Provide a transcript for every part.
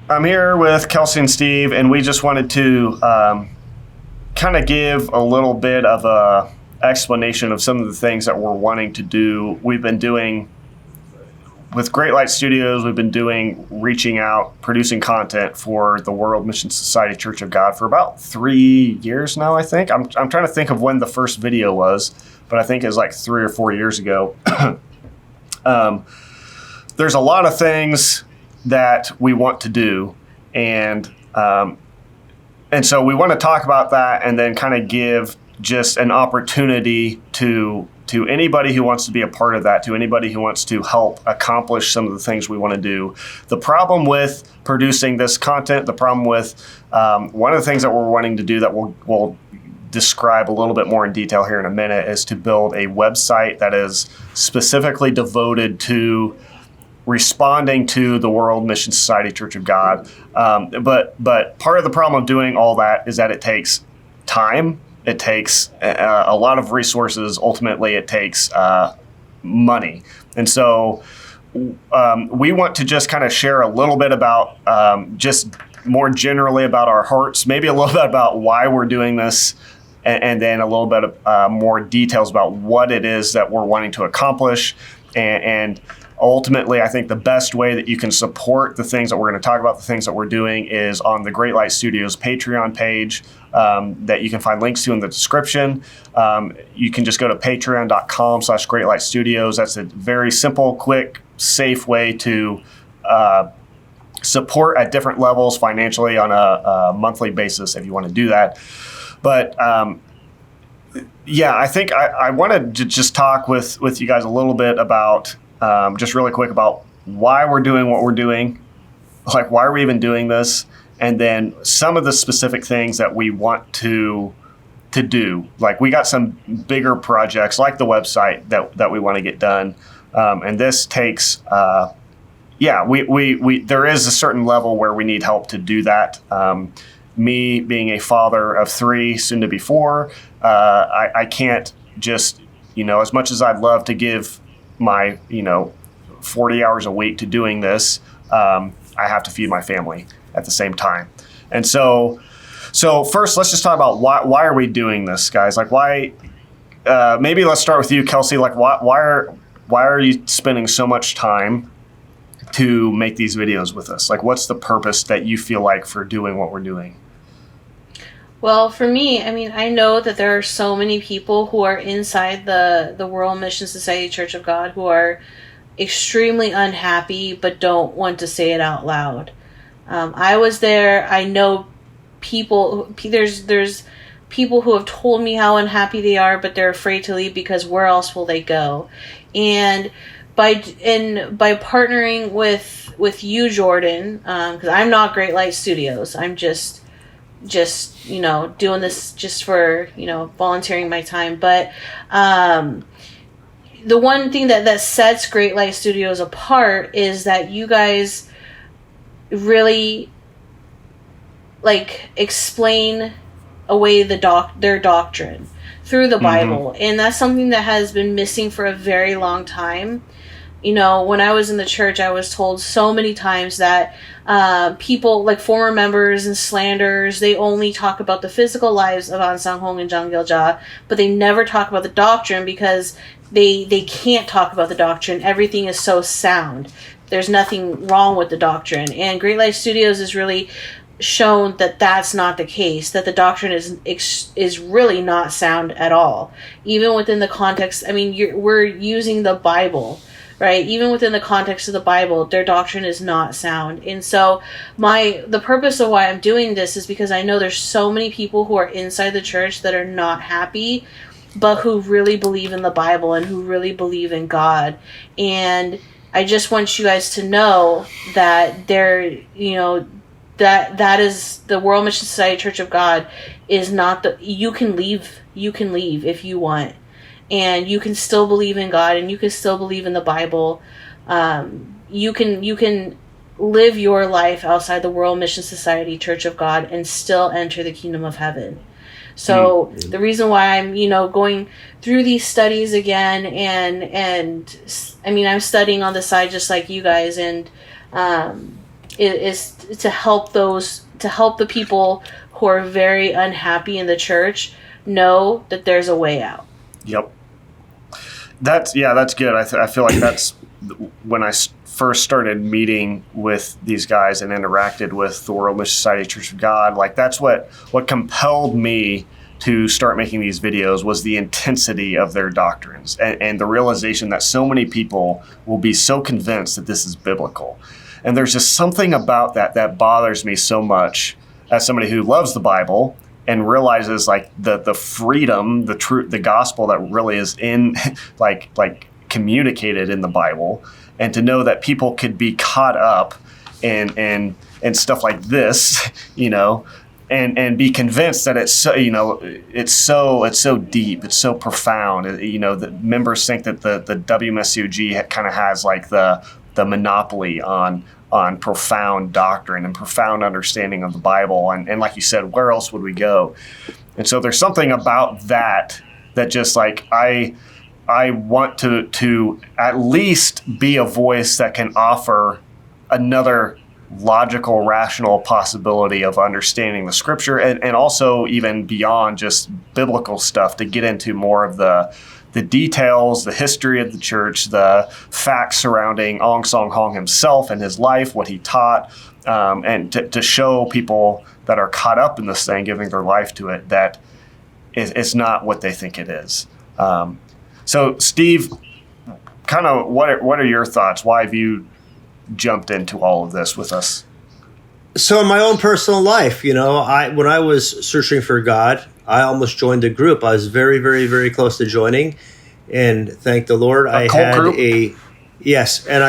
I'm here with Kelsey and Steve, and we just wanted to kind of give a little bit of a explanation of some of the things that we're wanting to do. We've been doing with Great Light Studios. We've been reaching out, producing content for the World Mission Society Church of God for about 3 years now. I think I'm trying to think of when the first video was, but I think it was like 3 or 4 years ago. There's a lot of things that we want to do, and so we want to talk about that, and then kind of give just an opportunity to anybody who wants to be a part of that, to anybody who wants to help accomplish some of the things we want to do. The problem with producing this content, the problem with one of the things that we're wanting to do that we'll describe a little bit more in detail here in a minute, is to build a website that is specifically devoted to responding to the World Mission Society Church of God. But part of the problem of doing all that is that it takes time. It takes a lot of resources. Ultimately, it takes money. And so we want to just kind of share a little bit about just more generally about our hearts, maybe a little bit about why we're doing this, and then a little bit of more details about what it is that we're wanting to accomplish. And ultimately, I think the best way that you can support the things that we're going to talk about, the things that we're doing, is on the Great Light Studios Patreon page that you can find links to in the description. You can just go to patreon.com/greatlightstudios. That's a very simple, quick, safe way to support at different levels financially on a monthly basis if you want to do that. But I think I wanted to just talk with you guys a little bit about just really quick about why we're doing what we're doing, like why are we even doing this, and then some of the specific things that we want to do. Like we got some bigger projects like the website that we want to get done, and this takes we there is a certain level where we need help to do that. Me being a father of 3, soon to be 4, I can't just, as much as I'd love to give my 40 hours a week to doing this, I have to feed my family at the same time. And so first let's just talk about why are we doing this, guys? Like why maybe let's start with you, Kelsey. Like why are you spending so much time to make these videos with us? Like what's the purpose that you feel like for doing what we're doing? Well, for me, I know that there are so many people who are inside the World Mission Society Church of God who are extremely unhappy but don't want to say it out loud. I was there. I know people. There's people who have told me how unhappy they are, but they're afraid to leave because where else will they go? And by partnering with you, Jordan, because I'm not Great Light Studios. I'm just doing this just for volunteering my time. But the one thing that sets Great Light Studios apart is that you guys really explain away their doctrine through the Bible. And that's something that has been missing for a very long time. When I was in the church, I was told so many times that people, like former members and slanders, they only talk about the physical lives of An Sang Hong and Jang Gil-ja, but they never talk about the doctrine because they can't talk about the doctrine. Everything is so sound. There's nothing wrong with the doctrine. And Great Light Studios has really shown that that's not the case, that the doctrine is really not sound at all. Even within the context, we're using the Bible, right? Even within the context of the Bible, their doctrine is not sound. And so the purpose of why I'm doing this is because I know there's so many people who are inside the church that are not happy, but who really believe in the Bible and who really believe in God. And I just want you guys to know that that is the World Mission Society Church of God is not you can leave if you want. And you can still believe in God, and you can still believe in the Bible. You can live your life outside the World Mission Society Church of God and still enter the kingdom of heaven. So the reason why I'm, going through these studies again, and I'm studying on the side just like you guys, and is to help the people who are very unhappy in the church know that there's a way out. Yep. That's good. I feel like that's when I first started meeting with these guys and interacted with the World Mission Society Church of God. Like that's what compelled me to start making these videos was the intensity of their doctrines and the realization that so many people will be so convinced that this is biblical. And there's just something about that bothers me so much as somebody who loves the Bible and realizes like the freedom, the truth, the gospel that really is in like communicated in the Bible, and to know that people could be caught up in stuff like this, you know, and be convinced that it's so, you know, it's so deep, it's so profound. You know, the members think that the WMSCOG kind of has like the monopoly on profound doctrine and profound understanding of the Bible. And like you said, where else would we go? And so there's something about that just like I want to at least be a voice that can offer another logical, rational possibility of understanding the scripture and also even beyond just biblical stuff to get into more of the details, the history of the church, the facts surrounding Ong Song Hong himself and his life, what he taught, and to show people that are caught up in this thing, giving their life to it, that it's not what they think it is. So, Steve, kind of what are your thoughts? Why have you jumped into all of this with us? So, in my own personal life, you know, when I was searching for God, I almost joined a group. I was very, very, very close to joining, and thank the Lord, I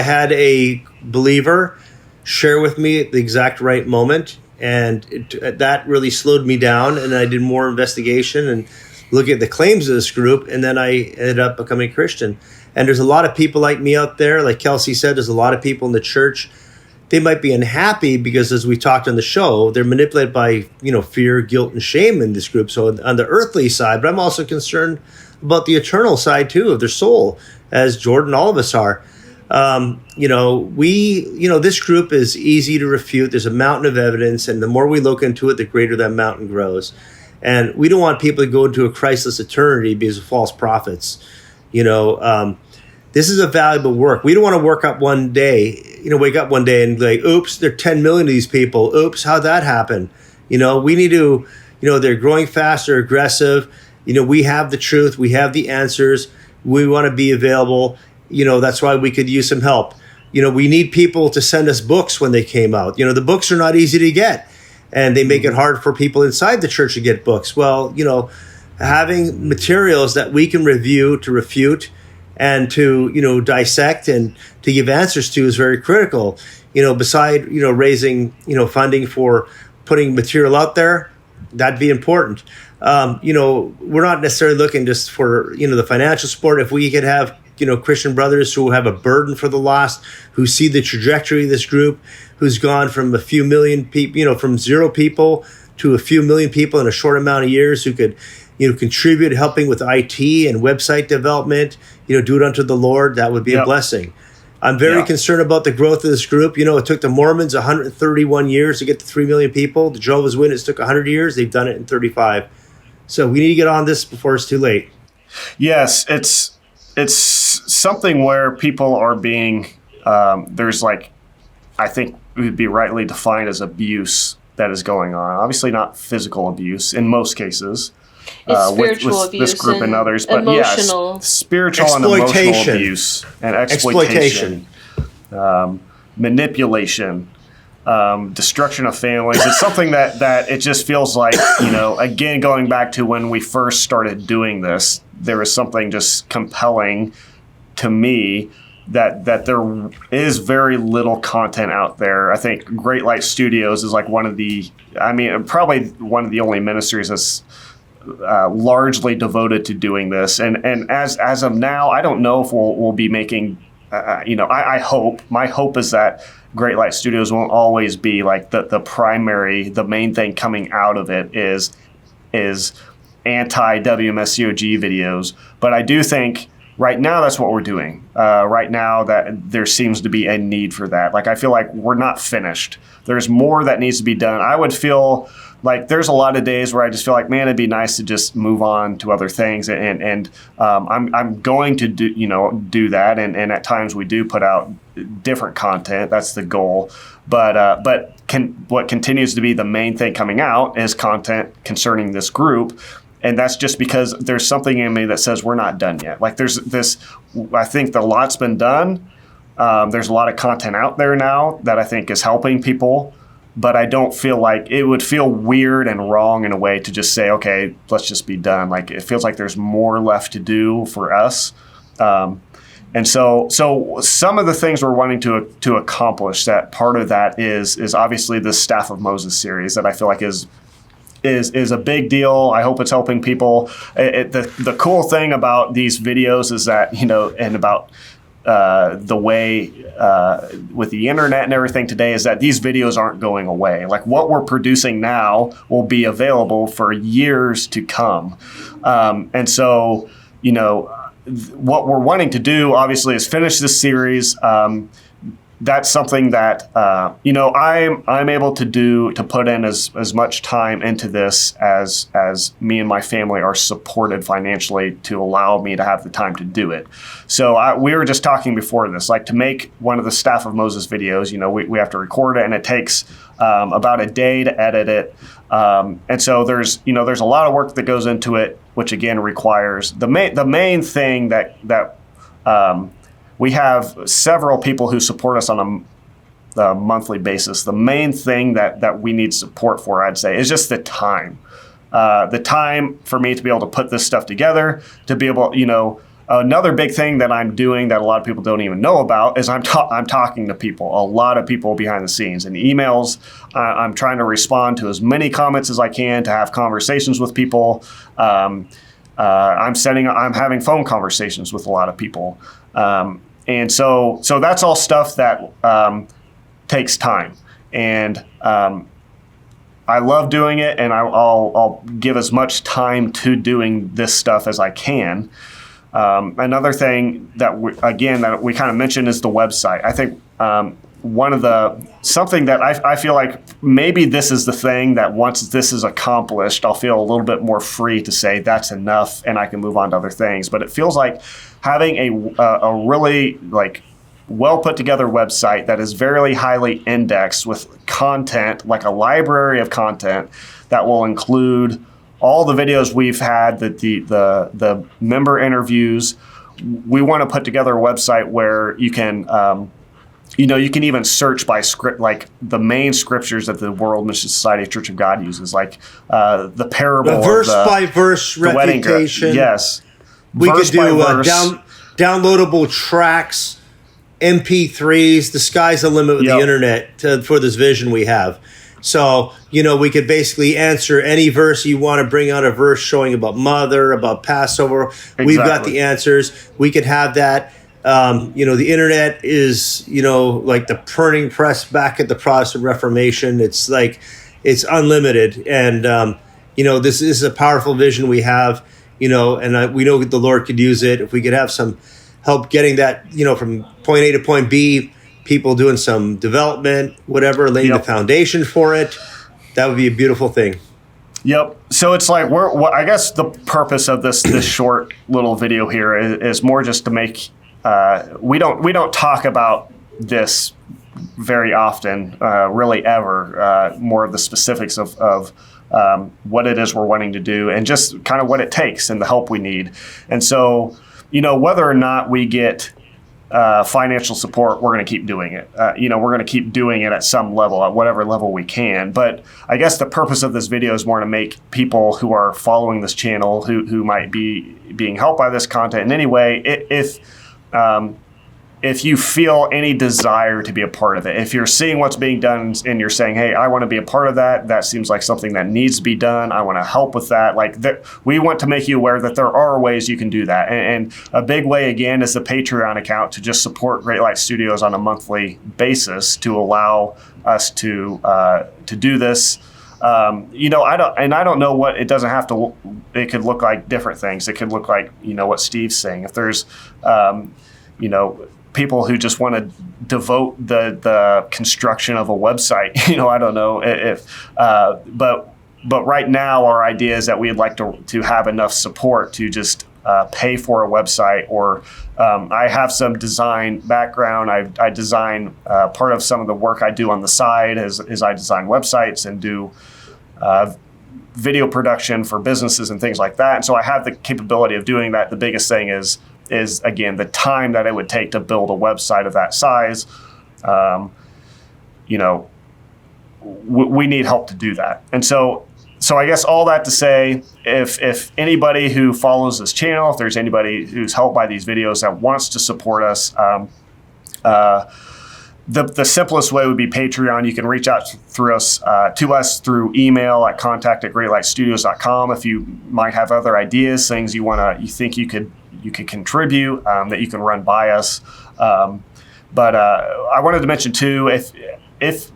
had a believer share with me at the exact right moment, and that really slowed me down. And I did more investigation and look at the claims of this group, and then I ended up becoming a Christian. And there's a lot of people like me out there. Like Kelsey said, there's a lot of people in the church. They might be unhappy because, as we talked on the show, they're manipulated by, you know, fear, guilt, and shame in this group. So on the earthly side, but I'm also concerned about the eternal side too of their soul, as Jordan, all of us are. This group is easy to refute. There's a mountain of evidence, and the more we look into it, the greater that mountain grows. And we don't want people to go into a Christless eternity because of false prophets. This is a valuable work. We don't want to wake up one day and be like, oops, there are 10 million of these people. Oops, how'd that happen? We need to, they're growing fast, they're aggressive. We have the truth. We have the answers. We want to be available. That's why we could use some help. We need people to send us books when they came out. The books are not easy to get, and they make it hard for people inside the church to get books. Well, having materials that we can review, to refute, and to, dissect and to give answers to is very critical. Beside, raising, funding for putting material out there, that'd be important. We're not necessarily looking just for, the financial support. If we could have, Christian brothers who have a burden for the lost, who see the trajectory of this group, who's gone from a few million people, from 0 people to a few million people in a short amount of years, who could, contribute helping with IT and website development, do it unto the Lord, that would be a blessing. I'm very concerned about the growth of this group. It took the Mormons 131 years to get to 3 million people. The Jehovah's Witnesses took 100 years. They've done it in 35. So we need to get on this before it's too late. Yes, it's something where people are being, there's I think it would be rightly defined as abuse that is going on. Obviously not physical abuse in most cases. It's spiritual with abuse, this group and others, but emotional. Spiritual and emotional abuse and exploitation. Manipulation, destruction of families. It's something that it just feels like, again, going back to when we first started doing this, there was something just compelling to me that there is very little content out there. I think Great Light Studios is probably one of the only ministries that's largely devoted to doing this. And as of now, I don't know if we'll be making, I hope, my hope is that Great Light Studios won't always be like the main thing coming out of it is anti-WMSCOG videos. But I do think right now that's what we're doing. Right now that there seems to be a need for that. Like, I feel like we're not finished. There's more that needs to be done. I would feel like there's a lot of days where I just feel like, man, it'd be nice to just move on to other things. And I'm going to do that. And at times we do put out different content. That's the goal. But what continues to be the main thing coming out is content concerning this group. And that's just because there's something in me that says we're not done yet. Like, there's this, I think the lot's been done. There's a lot of content out there now that I think is helping people. But I don't feel like it would feel weird and wrong in a way to just say, okay, let's just be done. Like, it feels like there's more left to do for us. And so some of the things we're wanting to accomplish, that part of that is obviously the Staff of Moses series that I feel like is a big deal. I hope it's helping people. The cool thing about these videos is that, and about the way with the internet and everything today is that these videos aren't going away. Like, what we're producing now will be available for years to come. And so, what we're wanting to do, obviously, is finish this series. That's something that I'm able to put in as much time into this as me and my family are supported financially to allow me to have the time to do it. So we were just talking before this, like, to make one of the Staff of Moses videos, we have to record it, and it takes about a day to edit it. And so there's a lot of work that goes into it, which again requires the main thing that we have several people who support us on a monthly basis. The main thing that we need support for, I'd say, is just the time. The time for me to be able to put this stuff together, to be able, another big thing that I'm doing that a lot of people don't even know about is I'm talking to people, a lot of people behind the scenes. And emails, I'm trying to respond to as many comments as I can to have conversations with people. I'm having phone conversations with a lot of people. And so that's all stuff that takes time. And I love doing it, and I'll give as much time to doing this stuff as I can. Another thing that we kind of mentioned is the website. I think something that I feel like maybe this is the thing that once this is accomplished, I'll feel a little bit more free to say that's enough and I can move on to other things. But it feels like having a really well put together website that is very highly indexed with content, like a library of content that will include all the videos we've had, the member interviews. We want to put together a website where you can you can even search by script, like the main scriptures that the World Mission Society Church of God uses, like the parable, verse by verse refutation. Yes, we could do downloadable tracks, MP3s. The sky's the limit with the internet for this vision we have. So, we could basically answer any verse you want to bring out, a verse showing about Mother, about Passover. Exactly. We've got the answers. We could have that. The internet is, like the printing press back at the Protestant Reformation. It's like, it's unlimited. And, this is a powerful vision we have, and we know the Lord could use it. If we could have some help getting that, from point A to point B, people doing some development, whatever, laying the foundation for it, that would be a beautiful thing. Yep. So it's like I guess the purpose of this short little video here is more just to make we don't talk about this very often, really ever. More of the specifics of what it is we're wanting to do, and just kind of what it takes and the help we need. And so, whether or not we get financial support, we're going to keep doing it. We're going to keep doing it at some level, at whatever level we can. But I guess the purpose of this video is more to make people who are following this channel, who might be being helped by this content in any way, if you feel any desire to be a part of it, if you're seeing what's being done and you're saying, hey, I want to be a part of that, that seems like something that needs to be done, I want to help with that. We want to make you aware that there are ways you can do that. And a big way, again, is the Patreon account to just support Great Light Studios on a monthly basis to allow us to do this. I don't know what it doesn't have to. It could look like different things. It could look like what Steve's saying. If there's people who just want to devote the construction of a website, I don't know if, but right now our idea is that we'd like to have enough support to just pay for a website, or I have some design background. I design part of some of the work I do on the side is I design websites and do video production for businesses and things like that. And so I have the capability of doing that. The biggest thing is again the time that it would take to build a website of that size. We need help to do that. And so I guess all that to say, if anybody who follows this channel, if there's anybody who's helped by these videos that wants to support us, the simplest way would be Patreon. You can reach out to us through email at contact@greatlightstudios.com if you might have other ideas, things you think you could contribute, that you can run by us. But I wanted to mention too, if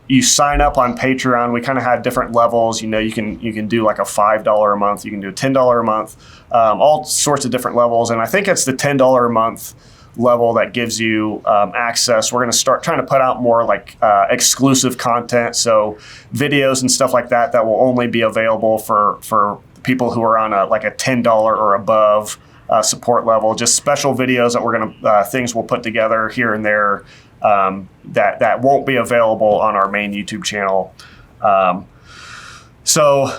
you sign up on Patreon, we kind of have different levels. You can do like a $5 a month, you can do a $10 a month, all sorts of different levels. And I think it's the $10 a month level that gives you access. We're going to start trying to put out more like exclusive content, so videos and stuff like that will only be available for people who are on a $10 or above support level. Just special videos that we're going to things we'll put together here and there that won't be available on our main YouTube channel. So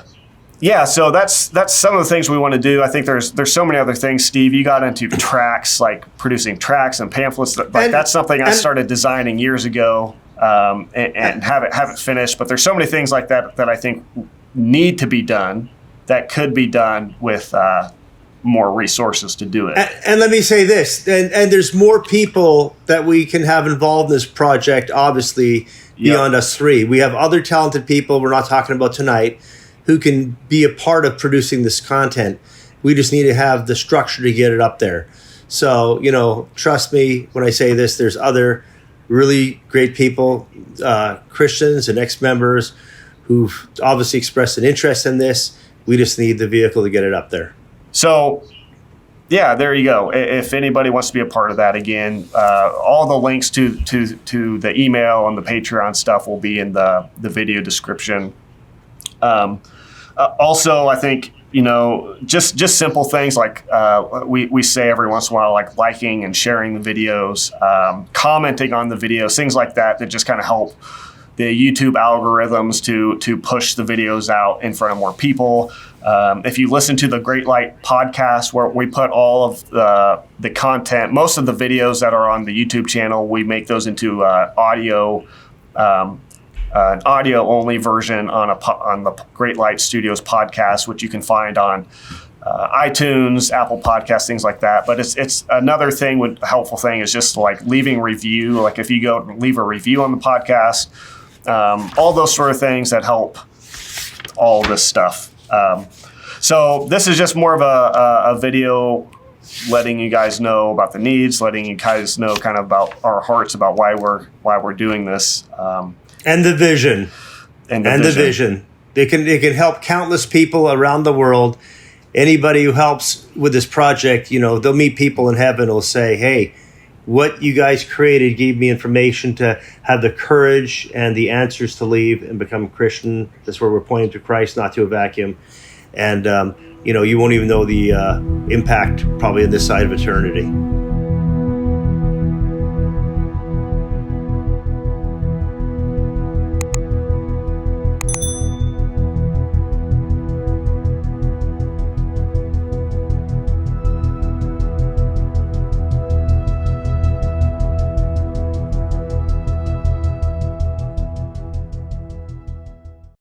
that's some of the things we want to do. I think there's so many other things. Steve, you got into tracks, like producing tracks and pamphlets. That's something I started designing years ago and haven't finished. But there's so many things like that I think need to be done, that could be done with more resources to do it. And let me say this, and there's more people that we can have involved in this project, obviously, beyond us three. We have other talented people we're not talking about tonight who can be a part of producing this content. We just need to have the structure to get it up there. So, trust me when I say this, there's other really great people, Christians and ex-members, who've obviously expressed an interest in this. We just need the vehicle to get it up there. So, there you go. If anybody wants to be a part of that, again, all the links to the email and the Patreon stuff will be in the video description. Also, I think, just simple things like we say every once in a while, like liking and sharing the videos, commenting on the videos, things like that just kind of help the YouTube algorithms to push the videos out in front of more people. If you listen to the Great Light podcast, where we put all of the content, most of the videos that are on the YouTube channel, we make those into audio, an audio only version on the Great Light Studios podcast, which you can find on iTunes, Apple Podcasts, things like that. But it's another thing. A helpful thing is just like leaving review. Like if you go and leave a review on the podcast, all those sort of things that help all this stuff. So this is just more of a video letting you guys know about the needs, letting you guys know kind of about our hearts, about why we're doing this. And the vision. And the vision. It can help countless people around the world. Anybody who helps with this project, they'll meet people in heaven who'll say, hey, what you guys created gave me information to have the courage and the answers to leave and become a Christian. That's where we're pointing to Christ, not to a vacuum. And, you won't even know the impact probably on this side of eternity.